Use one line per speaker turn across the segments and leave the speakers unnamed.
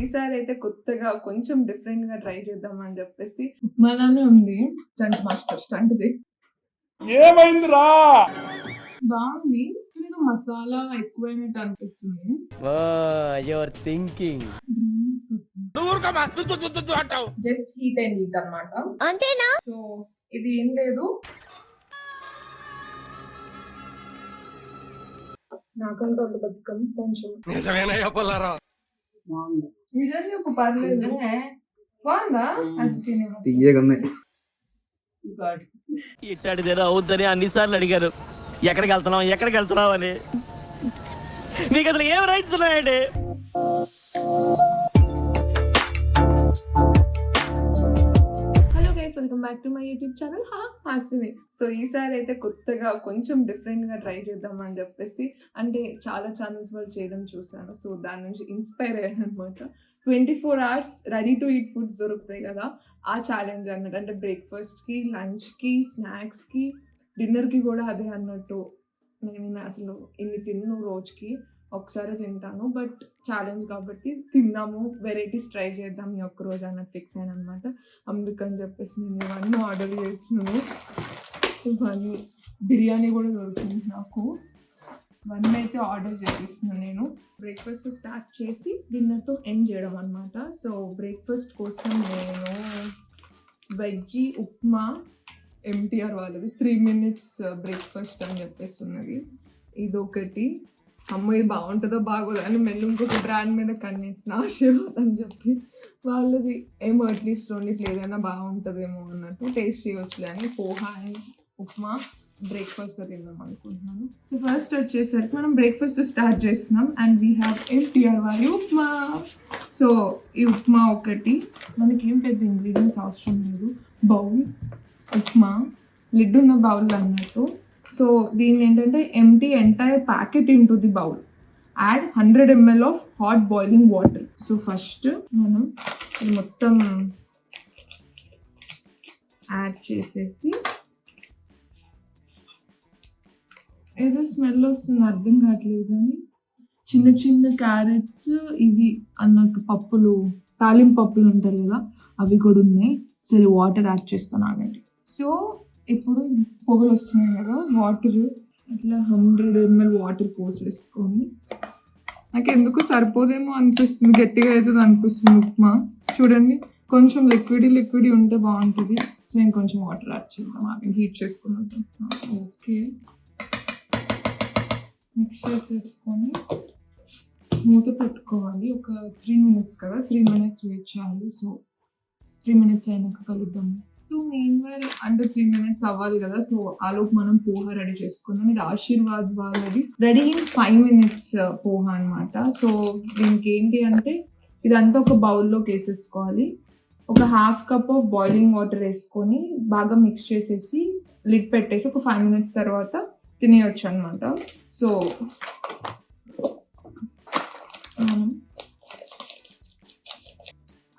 ఈసారి అయితే కొత్తగా కొంచెం డిఫరెంట్ గా ట్రై చేద్దామని చెప్పేసి ఉప్మాలానే ఉంది. స్టంట్ మాస్టర్ స్టంట్
ఏమైందిరా?
బాగుంది. ఇది మసాలా ఎక్కువైనట్టు అనిపిస్తుంది. జస్ట్ హీట్ అండ్ హీట్ అన్నమాట.
అంతేనా?
సో ఇది ఏం లేదు, నాకంటే ఒక బతుకం కొంచెం నిజంగా ఒక పర్లేదు. బాగుందా? అది తినేమో
ఇట్టాడిదేదో అవుద్దని అన్నిసార్లు అడిగారు. ఎక్కడికి వెళ్తున్నావు అని. నీకు అసలు ఏం రైట్స్ ఉన్నాయండి?
Hello guys, welcome back to my YouTube channel Hasini. So ఈసారి అయితే కొత్తగా కొంచెం డిఫరెంట్గా ట్రై చేద్దామని చెప్పేసి, అంటే చాలా ఛానల్స్ వాళ్ళు చేయడం చూసాను. సో దాని నుంచి ఇన్స్పైర్ అయ్యాను అనమాట. 24 hours ready to eat foods దొరుకుతాయి కదా, ఆ ఛాలెంజ్ అన్నట్టు. అంటే బ్రేక్ఫాస్ట్కి, లంచ్కి, స్నాక్స్కి, డిన్నర్కి కూడా అదే అన్నట్టు. నేను అసలు ఇన్ని తిన్ను, రోజుకి ఒకసారి తింటాను, బట్ ఛాలెంజ్ కాబట్టి తిందాము, వెరైటీస్ ట్రై చేద్దాం ఈ ఒక్కరోజు అన్నట్టు ఫిక్స్ అయ్యాను అనమాట. అందుకని చెప్పేసి నేను ఇవన్నీ ఆర్డర్ చేస్తున్నాను. ఇవన్నీ బిర్యానీ కూడా దొరుకుతుంది నాకు. ఇవన్నీ అయితే ఆర్డర్ చేసేస్తున్నాను నేను. బ్రేక్ఫాస్ట్ స్టార్ట్ చేసి డిన్నర్తో ఎండ్ చేయడం అనమాట. సో బ్రేక్ఫాస్ట్ కోసం నేను వెజ్జీ ఉప్మా, MTR వాళ్ళది 3 minutes బ్రేక్ఫాస్ట్ అని చెప్పేసి ఉన్నది. ఇదొకటి. అమ్మ ఇది బాగుంటుందో బాగోదు అని మెల్లి ఇంకొక బ్రాండ్ మీద కన్నేసిన ఆశీర్వాద్ అని చెప్పి, వాళ్ళది ఏమో అట్లీస్ట్ రెండిట్లు ఏదైనా బాగుంటుందేమో అన్నట్టు, టేస్ట్ చేయవచ్చులే అని పోహా అండ్ ఉప్మా బ్రేక్ఫాస్ట్గా తిందాం అనుకుంటున్నాను. సో ఫస్ట్ వచ్చేసరికి మనం బ్రేక్ఫాస్ట్ స్టార్ట్ చేస్తున్నాం. అండ్ వీ హ్యావ్ MTR వాళ్ళ ఉప్మా. సో ఈ ఉప్మా ఒకటి, మనకేం పెద్ద ఇంగ్రీడియంట్స్ అవసరం లేదు. బౌల్, ఉప్మా, లిడ్ ఉన్న బౌల్ అన్నట్టు. సో దీన్ని ఏంటంటే empty entire packet into the bowl, add 100 ml of hot boiling water. So first మనం ఇది మొత్తం యాడ్ చేసేసి, ఏదో స్మెల్ వస్తుంది అర్థం కావట్లేదు కానీ, చిన్న చిన్న క్యారెట్స్ ఇవి అన్నట్టు, పప్పులు, తాలింపు పప్పులు ఉంటారు కదా, అవి కూడా ఉన్నాయి. సరే వాటర్ యాడ్ చేస్తాను ఆగండి. సో ఇప్పుడు పొగలు వస్తున్నాయి కదా, వాటర్ ఇట్లా 100 ml వాటర్ పోసేసుకొని, నాకు ఎందుకు సరిపోదేమో అనిపిస్తుంది, గట్టిగా అవుతుంది అనిపిస్తుంది ఉప్మా. చూడండి కొంచెం లిక్విడ్ ఉంటే బాగుంటుంది. సో ఇంకొంచెం వాటర్ యాడ్ చేద్దాం, ఆగండి హీట్ చేసుకున్నాం. ఓకే, మిక్స్ చేసేసుకొని మూత పెట్టుకోవాలి. ఒక 3 minutes కదా, 3 minutes వెయిట్ చేయాలి. సో 3 minutes అయినాక కలుద్దాము. సో మెయిన్ వైల్ అంటే 3 minutes అవ్వాలి కదా. సో ఆలోపు మనం పోహా రెడీ చేసుకున్నాం. ఇది ఆశీర్వాద్ వాళ్ళది రెడీ ఇన్ 5 minutes పోహా అనమాట. సో దీనికి ఏంటి అంటే, ఇదంతా ఒక బౌల్లోకి వేసేసుకోవాలి. ఒక 1/2 cup ఆఫ్ బాయిలింగ్ వాటర్ వేసుకొని బాగా మిక్స్ చేసేసి లిడ్ పెట్టేసి ఒక 5 minutes తర్వాత తినేయచ్చు అనమాట. సో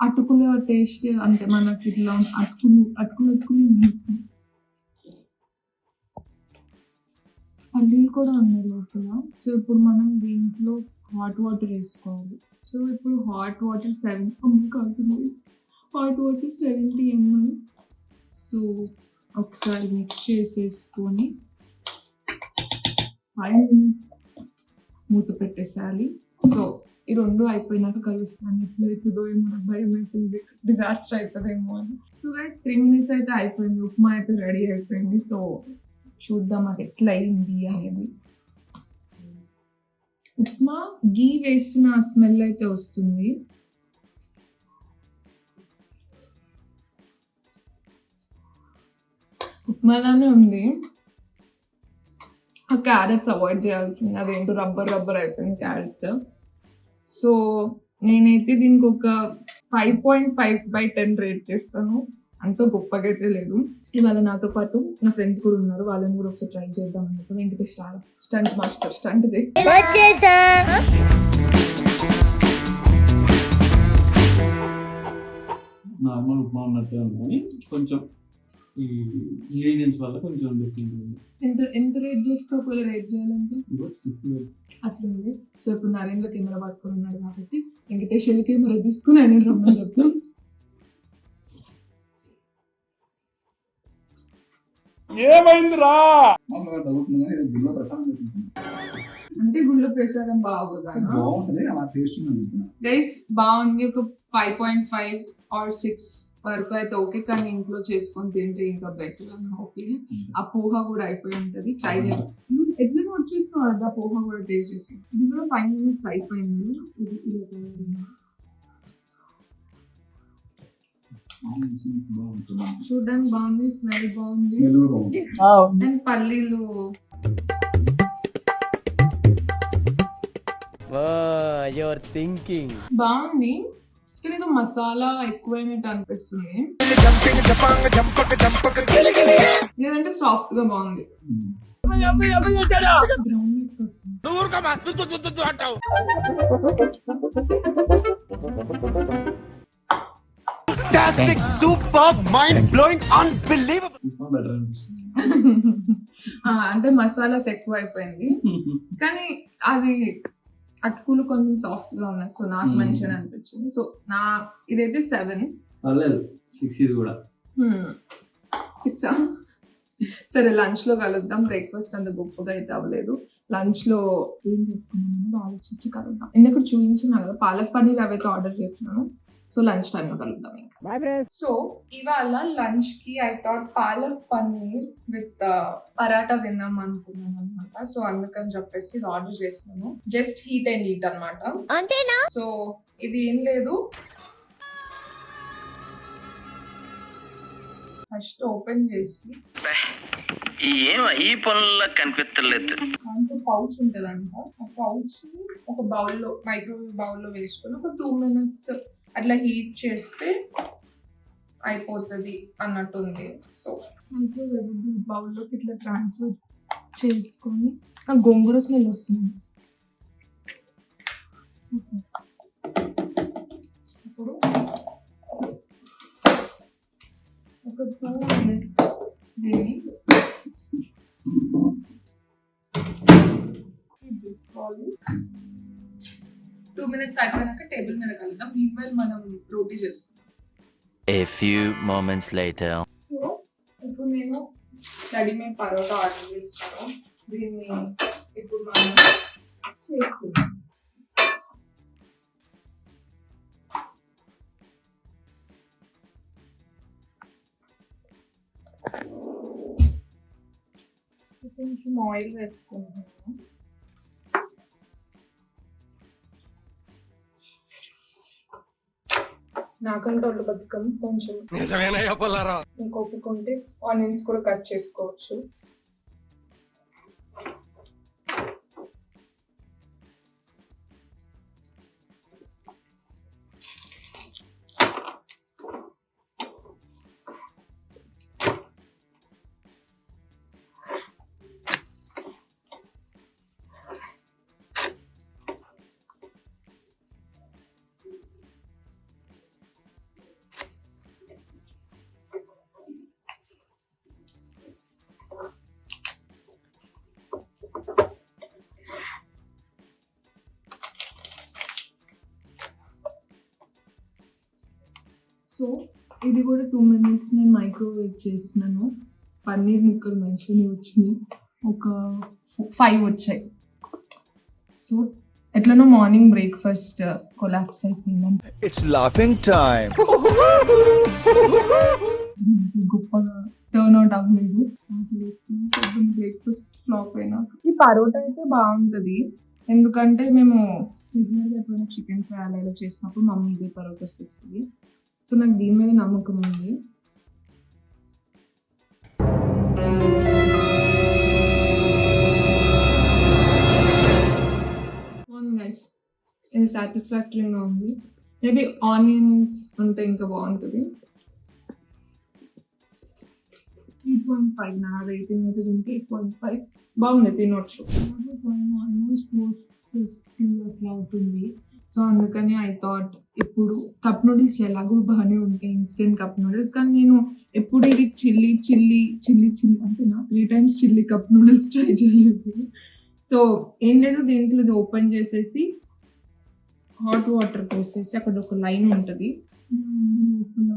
అటుకుల టేస్ట్ అంటే మనకి ఇట్లా అటుకులు పల్లీలు కూడా ఉన్నాయి లోపల. సో ఇప్పుడు మనం దీంట్లో హాట్ వాటర్ వేసుకోవాలి. సో ఇప్పుడు హాట్ వాటర్ 70 ml. సో ఒకసారి మిక్స్ చేసేసుకొని 5 minutes మూత పెట్టేసేయాలి. సో ఈ రెండు అయిపోయినాక కలుస్తాను. ఎప్పుడు అవుతుందో ఏమో భయం అవుతుంది, డిజాస్టర్ అవుతుందేమో అని. సో గైస్ 3 minutes అయితే అయిపోయింది, ఉప్మా అయితే రెడీ అయిపోయింది. సో చూద్దాం అది ఎట్లా అయింది అనేది. ఉప్మా గీ వేసిన స్మెల్ అయితే వస్తుంది. ఉప్మాలానే ఉంది. ఆ క్యారెట్స్ అవాయిడ్ చేయాల్సింది, అదేంటో రబ్బర్ అయిపోయింది క్యారెట్స్. సో నేనైతే దీనికి ఒక 5.5/10 రేట్ చేస్తాను. అంత గొప్పగా అయితే లేదు. ఇవాళ నాతో పాటు నా ఫ్రెండ్స్ కూడా ఉన్నారు, వాళ్ళని కూడా ఒకసారి ట్రై చేద్దాం అనుకుంటున్నాను. ఇంటికి stunt master stunt
normal upma ఉన్నట్టే ఉంది, కొంచెం
ఈ ఇంగ్రీడియంట్స్ వల్ల కొంచెం డిఫరెంట్ ఉంది.
ఎంత రేట్ చేస్తావు? ఒకవేళ రేట్ చేయాలంటే
ఇంకో 6
అట్లుంది. సో ఇప్పుడు నరేంద్ర కెమెరా పట్టుకుని ఉన్నాడు కాబట్టి వెంకటేష్ వెళ్ళి కెమెరా తీసుకుని ఆయన రమ్మని చెప్తాం.
ఏమైందిరా?
మామూలుగా తగ్గుతుంది కానీ ఇది గుళ్ళో ప్రసాదం పెట్టుకుంటుంది.
అంటే గుళ్ళో ప్రసాదం బాగోదా?
బాగుంటుంది అలా టేస్ట్ ఉంది.
గైస్ బాగుంది. ఒక 5.5 or 6 వరకు అయితే ఓకే, కానీ ఇంట్లో చేసుకొని తింటే ఇంకా బెటర్ అని ఓకే. ఆ పోహ కూడా అయిపోయి ఉంటుంది. ట్రై చేయాలి. ఎట్లా వచ్చేస్తావు కదా పోహ కూడా టేస్ట్ చేసి. ఇది కూడా 5 minutes అయిపోయింది. ఇది ఇలా తయారైంది. చూడడానికి బాగుంది, స్మెల్ బాగుంది,
స్మెల్ కూడా బాగుంది.
అండ్ పల్లీలు
యువర్ థింకింగ్
బాగుంది, కానీ ఏదో మసాలా ఎక్కువైనట్టు అనిపిస్తుంది. లేదంటే సాఫ్ట్ గా బాగుంది.
Super mind blowing unbelievable.
Better అనిపిస్తుంది.
అంటే మసాలాస్ ఎక్కువ అయిపోయింది, కానీ అది అటుకులు కొంచెం సాఫ్ట్ గా ఉన్నాయి. సో నాకు మంచిగా అనిపించింది. సో నా ఇదైతే 7.
పర్లేదు 6 ఇది కూడా.
6. సరే లంచ్ లో కలుద్దాం. బ్రేక్ఫాస్ట్ అంత గొప్పగా అయితే అవ్వలేదు. లంచ్ లో ఏం చేసుకున్నాం అనేది ఆలోచించి కలుద్దాం. ఎందుకు చూపించినా కదా పాలక్ పన్నీర్ అవైతే ఆర్డర్ చేస్తున్నాను. సో లంచ్ టైంలో కలుద్దాం ఇంకా. సో ఇవాళ లంచ్ కి I thought palak paneer with paratha తిందాం అనుకున్నాను అనమాట. సో అందుకని చెప్పేసి ఇది ఆర్డర్ చేస్తున్నాను. జస్ట్ హీట్ అండ్ ఈట్ అనమాట.
అంతేనా?
సో ఇది ఏం లేదు, ఫస్ట్ ఓపెన్ చేసి
ఈ పనుల్లో కనిపించలేదు.
దాంట్లో పౌచ్ ఉంటుందంట. ఆ పౌచ్ ఒక బౌల్లో మైక్రోవేవ్ బౌల్లో వేసుకొని ఒక 2 minutes అట్లా హీట్ చేస్తే అయిపోతుంది అన్నట్టుంది. సో మైక్రోవేవ్ బౌల్లోకి ఇట్లా ట్రాన్స్ఫర్ చేసుకొని నాకు గోంగూర స్మెల్ వస్తుంది. ఇప్పుడు ఒక 2 minutes దీన్ని తీసుకోవాలి. 2 minutes అయిపోయినాక టేబుల్ మీద కలుద్దాం. మీన్వైల్ మనం రోటీ చేసుకుందాం.
A few moments later.
So ఇప్పుడు నేను రెడీమేడ్ పరోటా ఆర్డర్ చేస్తాను. దీన్ని ఇప్పుడు మనం చేసుకుందాం. కొంచెం ఆయిల్ వేసుకుంటున్నాను. నాకంటే వాళ్ళు బతుకం కొంచెం మీకు ఒప్పుకుంటే ఆనియన్స్ కూడా కట్ చేసుకోవచ్చు. సో ఇది కూడా 2 minutes నేను మైక్రోవేవ్ చేసినాను. పన్నీర్ ముక్కలు మంచిగా వచ్చినాయి. ఒక 5 వచ్చాయి. సో ఎట్లనో మార్నింగ్ బ్రేక్ఫాస్ట్ కొలాప్స్ అయిపోయిందంట.
It's laughing time.
గొప్పగా టర్న్ అవుట్ అవ్వలేదు. బ్రేక్ఫాస్ట్ ఫ్లాప్ అయినాక ఈ పరోటా అయితే బాగుంటుంది. ఎందుకంటే మేము ఎప్పుడైనా చికెన్ ఫ్రై అలా చేసినప్పుడు మమ్మీ ఇదే పరోటాస్ ఇస్తుంది. సో నాకు దీని మీద నమ్మకం ఉంది. గైస్ ఇది సాటిస్ఫాక్టరీగా ఉంది. మేబీ ఆనియన్స్ ఉంటే ఇంకా బాగుంటుంది. 8.5 నా రేటింగ్ అయితే దీనికి 8.5 బాగుంది, తినొచ్చు. ఆల్మోస్ట్ 450 అట్లా అవుతుంది. సో అందుకని ఐ థాట్ ఇప్పుడు కప్ నూడిల్స్ ఎలాగో బాగానే ఉంటాయి, ఇన్స్టెంట్ కప్ నూడిల్స్. కానీ నేను ఎప్పుడు ఇది చిల్లీ చిల్లీ చిల్లీ చిల్లీ అంతేనా 3 times chilli cup noodles try చేయలేదు. సో ఏం లేదు, దీంట్లో ఇది ఓపెన్ చేసేసి హాట్ వాటర్ పోసేసి అక్కడ ఒక లైన్ ఉంటుంది లోపల,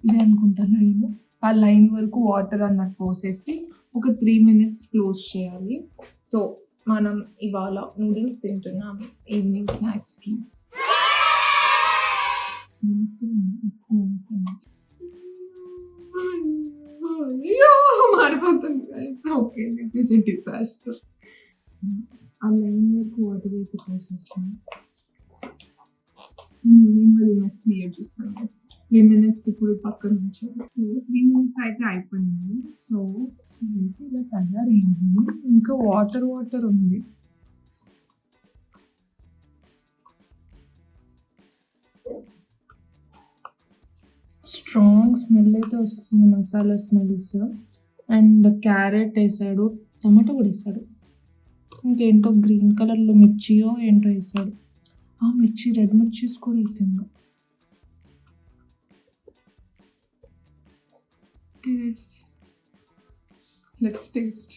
ఇదే అనుకుంటా లైన్. ఆ లైన్ వరకు వాటర్ అన్నట్టు పోసేసి ఒక 3 minutes క్లోజ్ చేయాలి. సో మనం ఇవాళ నూడిల్స్ తింటున్నాం ఈవినింగ్ స్నాక్స్కి. మారిపోతుంది. Okay, this is a disaster. ఆ లైన్ వరకు వాటర్ అయితే పోసేస్తాను. మస్ట్ క్లియర్ చేస్తాను. 3 minutes ఇప్పుడు పక్కన ఉంచాలి. 3 minutes అయితే అయిపోయింది. సో ఇలా తయారైంది. ఇంకా వాటర్ వాటర్ ఉంది. స్ట్రాంగ్ స్మెల్ అయితే వస్తుంది, మసాలా స్మెల్స్. అండ్ క్యారెట్ వేసాడు, టమాటో కూడా వేసాడు, ఇంకేంటో గ్రీన్ కలర్లో మిర్చియో ఏంటో వేసాడు. ఆ మిర్చి, రెడ్ మిర్చీస్ కూడా వేసిండు. Let's taste.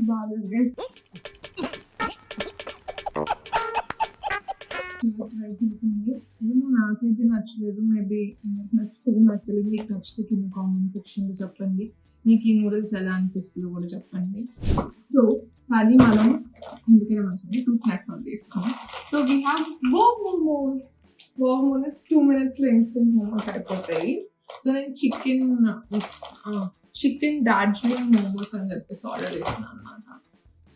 బాగా ఏమో నాకైతే నచ్చలేదు. మేబీ నచ్చుతుంది, నచ్చలేదు. మీకు నచ్చితే కింద కామెంట్ సెక్షన్లో చెప్పండి. మీకు ఈ నూడిల్స్ ఎలా అనిపిస్తుందో కూడా చెప్పండి. సో కానీ మనం ఎందుకైనా మంచిది 2 snacks ఆన్ తీసుకున్నాం. So we have wow momos. 2 minutes instant momos అయిపోతాయి. సో నేను చికెన్ డార్జిలింగ్ మోమోస్ అని చెప్పేసి ఆర్డర్ చేస్తున్నాను అనమాట.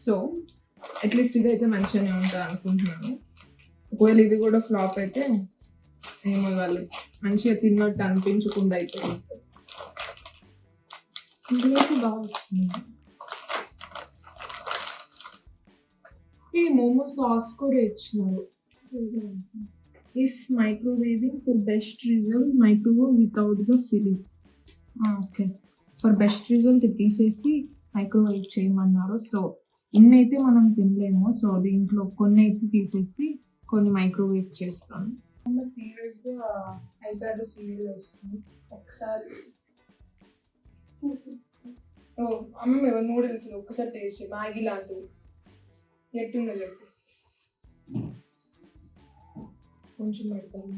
సో అట్లీస్ట్ ఇదైతే మంచిగానే ఉంటుంది అనుకుంటున్నాను. ఒకవేళ ఇది కూడా ఫ్లాప్ అయితే ఏమో, వాళ్ళు మంచిగా తిన్నట్టు అనిపించకుండా అయితే అయితే బాగా వస్తుంది. ఈ మోమో సాస్ కూడా ఇచ్చినారు. If microwaving for best result, microwave without the filling. Okay, for best result తీసేసి మైక్రోవేవ్ చేయమన్నారు. సో ఇన్ని అయితే మనం తినలేము. సో దీంట్లో కొన్ని అయితే తీసేసి కొన్ని మైక్రోవేవ్ చేస్తాను. సీరియస్గా ఐప్యాడ్లో సీరియల్ వస్తుంది. ఒకసారి అమ్మ నూడిల్స్ ఒక్కసారి టేస్ట్ చేయి, మ్యాగీ లాంటివి ఎట్టుందో చెప్పు. కొంచెం పెడతాను.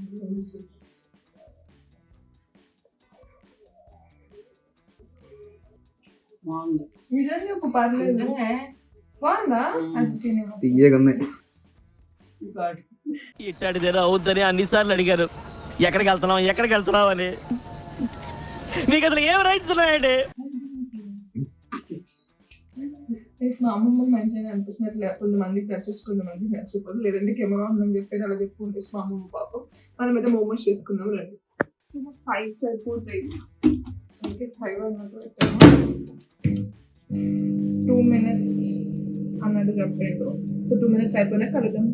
నిజంగా ఒక పర్లేదు, బాగుందా? అది తినేవా
ఇట్టాడిదేదో అవుద్దని అన్నిసార్లు అడిగారు. ఎక్కడికి వెళ్తున్నావు అని. మీకు అసలు ఏం రైట్స్ ఉన్నాయండి?
మా అమ్మమ్మ మంచిగా అనిపిస్తున్నట్లు, కొంతమందికి నచ్చచ్చు, కొంతమందికి నచ్చకపోదు. లేదంటే కెమెరా ఉందని చెప్పేది అలా చెప్పుకుంటే మా అమ్మమ్మ పాపం. మనం అయితే మోమోస్ చేసుకుందాం రండి. 5 సరిపోతాయి. అందుకే 5 అన్నట్టు పెట్టాము. 2 minutes అన్నట్టు చెప్పలేదు. సో 2 minutes అయిపోయినా కలుద్దాం.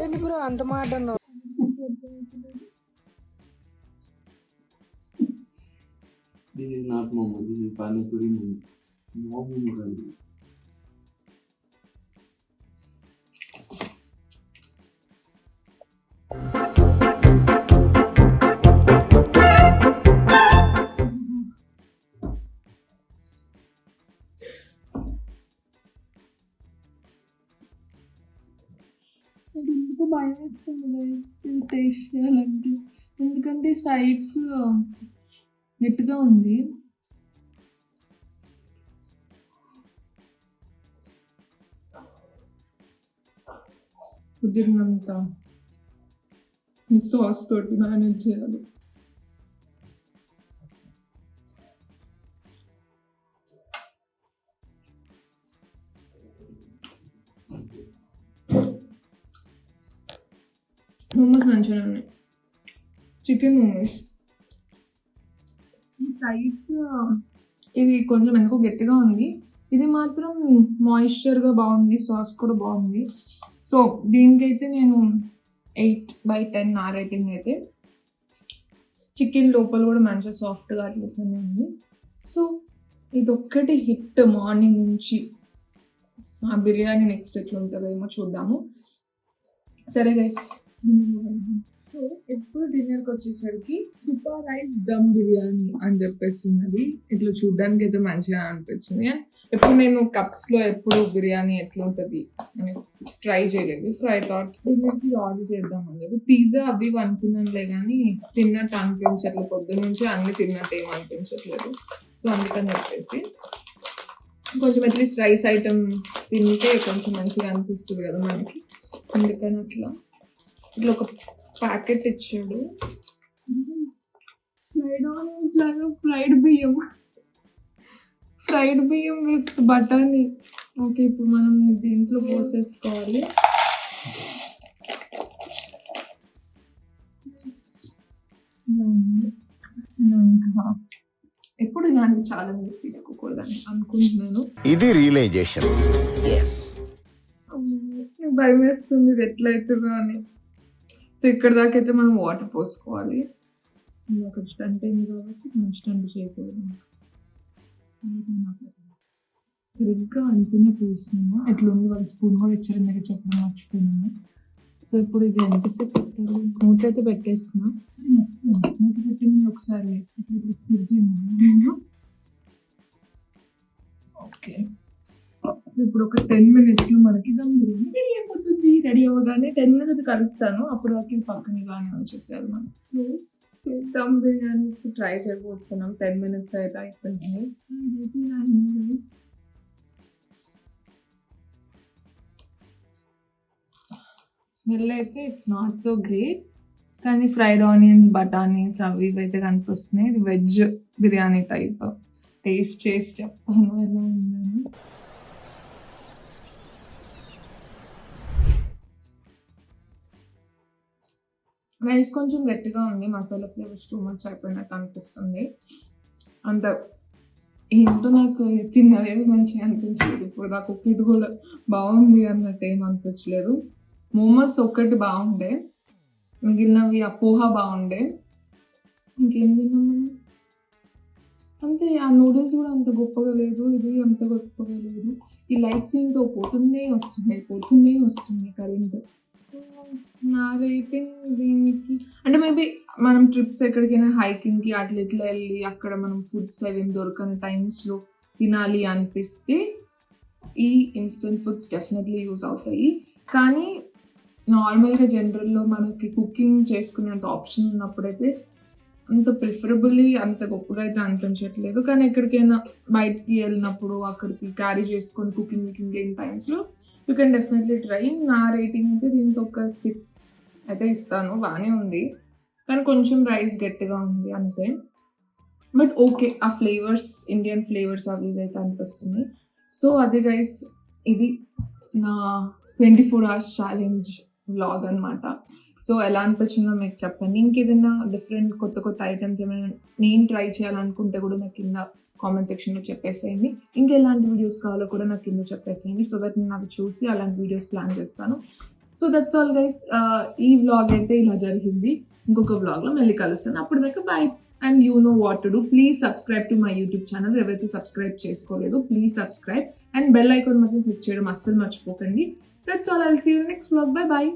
ఏంటి బ్రో అంత మాట అన్నావు? This is not momo, this is pani puri momo. Momo కాదు.
ఎందుకు భయం వేస్తుంది ఇది టేస్ట్ చేయాలంటే. ఎందుకంటే సైడ్స్ గట్టిగా ఉంది. కుదిరినంత సాస్ తోటి మేనేజ్ చేయాలి. మోమోస్ మంచిగా ఉన్నాయి, చికెన్ మోమోస్. సైడ్స్ ఇది కొంచెం ఎందుకో గట్టిగా ఉంది. ఇది మాత్రం మాయిశ్చర్గా బాగుంది, సాస్ కూడా బాగుంది. సో దీనికైతే నేను 8/10 నా రేటింగ్ అయితే. చికెన్ లోపల కూడా మంచిగా సాఫ్ట్గా అట్లనే ఉంది. సో ఇదొక్కటి హిట్ మార్నింగ్ నుంచి. ఆ బిర్యానీ నెక్స్ట్ ఎట్లా ఉంటుందో ఏమో చూద్దాము. సరే గైస్, సో ఎప్పుడు డిన్నర్కి వచ్చేసరికి కుపా రైస్ దమ్ బిర్యానీ అని చెప్పేసి ఉన్నది. ఇట్లా చూడడానికి అయితే మంచిగా అనిపించింది. అండ్ ఎప్పుడు నేను కప్స్లో ఎప్పుడు బిర్యానీ ఎట్లా ఉంటుంది అని ట్రై చేయలేదు. సో ఐ థాట్ డిన్నర్కి ఆర్డర్ చేద్దామని చెప్పి. పిజ్జా అవి ఇవి అనుకున్నానులే కానీ తిన్నట్టు అనిపించట్లేదు. పొద్దున్న నుంచి అన్ని తిన్నట్టు ఏం అనిపించట్లేదు. సో అందుకని చెప్పేసి కొంచెం అట్లీస్ట్ రైస్ ఐటమ్ తింటే కొంచెం మంచిగా అనిపిస్తుంది కదా మనకి. అందుకని అట్లా ఇట్లా ఒక ప్యాకెట్ ఇచ్చాడు. ఫ్రైడ్ ఆనియన్స్ లాగా ఫ్రైడ్ బియ్యం విత్ బటానీ. ఓకే, ఇప్పుడు మనం దీంట్లో పోసేసుకోవాలి. ఎప్పుడు ఇలాంటి ఛాలెంజెస్ తీసుకోకూడదని అనుకుంటున్నాను.
ఇది రియలైజేషన్.
భయం వేస్తుంది ఇది ఎట్లయితుందో అని. సో ఇక్కడ దాకా అయితే మనం వాటర్ పోసుకోవాలి. ఒక స్టంట్ అయింది కాబట్టి మనం స్టంట్ చేయకూడదు. సరిగ్గా అంతనే పోస్తున్నాను. ఎట్లుంది వాళ్ళ స్పూన్ కూడా ఇచ్చారు, ఇందాక చెప్పడం మర్చిపోయినాను. సో ఇప్పుడు ఇది ఎంతసేపు పెట్టాలి? మూత అయితే పెట్టేస్తున్నా. మూత పెట్టింది ఒకసారి ఓకే. సో ఇప్పుడు ఒక 10 minutesలో మనకి దమ్ బిర్యానీ రెడీ అయిపోతుంది. రెడీ అవ్వగానే 10 minutes కలుస్తాను. అప్పుడు దాకా ఇది పక్కన ఇలానే వచ్చేసారు మనం. సో దమ్ బిర్యానీ ట్రై చేయబోతున్నాం. 10 minutes అయితే అయిపోయింది. స్మెల్ అయితే ఇట్స్ నాట్ సో గ్రేట్, కానీ ఫ్రైడ్ ఆనియన్స్, బటానీస్ అవి ఇవి అయితే కనిపిస్తున్నాయి. ఇది వెజ్ బిర్యానీ టైప్. టేస్ట్ చేసి చెప్తాను ఎలా ఉందని. రైస్ కొంచెం గట్టిగా ఉంది. మసాలా ఫ్లేవర్స్ టూ మచ్ అయిపోయినట్టు అనిపిస్తుంది. అంత ఏంటో నాకు తిన్నవేవి మంచిగా అనిపించలేదు. ఇప్పుడు నాకు ఒక్కటి కూడా బాగుంది అన్నట్టు ఏం అనిపించలేదు. మోమోస్ ఒక్కటి బాగుండే, మిగిలినవి ఆ పోహా బాగుండే. ఇంకేం తిన్నాం మనం? అంతే. ఆ నూడిల్స్ కూడా అంత గొప్పగా లేదు, ఇది అంత గొప్పగా లేదు. ఈ లైట్స్ ఏంటో పోతున్నాయి వస్తున్నాయి కరెంట్. సో నా రేటింగ్ దీనికి అంటే మేబీ మనం ట్రిప్స్ ఎక్కడికైనా హైకింగ్కి అట్లా ఇట్లా వెళ్ళి అక్కడ మనం ఫుడ్స్ అవి దొరకని టైమ్స్లో తినాలి అనిపిస్తే ఈ ఇన్స్టెంట్ ఫుడ్స్ డెఫినెట్లీ యూజ్ అవుతాయి. కానీ నార్మల్గా జనరల్లో మనకి కుకింగ్ చేసుకునేంత ఆప్షన్ ఉన్నప్పుడైతే అంత ప్రిఫరబుల్లీ అంత గొప్పగా అయితే అనిపించట్లేదు. కానీ ఎక్కడికైనా బయటికి వెళ్ళినప్పుడు అక్కడికి క్యారీ చేసుకొని కుకింగ్ లేని టైమ్స్లో యూ కెన్ డెఫినెట్లీ ట్రై. నా రేటింగ్ అయితే దీంతో ఒక 6 అయితే ఇస్తాను. బాగానే ఉంది, కానీ కొంచెం రైస్ గట్టిగా ఉంది అంతే. బట్ ఓకే, ఆ ఫ్లేవర్స్ ఇండియన్ ఫ్లేవర్స్ అవి ఇవైతే అనిపిస్తుంది. సో అది గైస్, ఇది నా 24 hours ఛాలెంజ్ వ్లాగ్ అనమాట. సో ఎలా అనిపించిందో మీకు చెప్పండి. ఇంకేదైనా డిఫరెంట్ కొత్త ఐటమ్స్ ఏమైనా నేను ట్రై చేయాలనుకుంటే కూడా నాకు కింద కామెంట్ సెక్షన్లో చెప్పేసేయండి. ఇంకెలాంటి వీడియోస్ కావాలో కూడా నాకు కింద చెప్పేసేయండి. సో దట్ నేను అవి చూసి అలాంటి వీడియోస్ ప్లాన్ చేస్తాను. So that's all guys. ఈ వ్లాగ్ అయితే ఇలా జరిగింది. ఇంకొక వ్లాగ్లో మళ్ళీ కలుస్తాను. అప్పుడు దాకా bye. And you know what to do. Please subscribe to my YouTube channel. ఎవరైతే సబ్స్క్రైబ్ చేసుకోలేదు please subscribe and bell icon మాత్రం క్లిక్ చేయడం అస్సలు మర్చిపోకండి. That's all. I'll see you in the next vlog. Bye bye.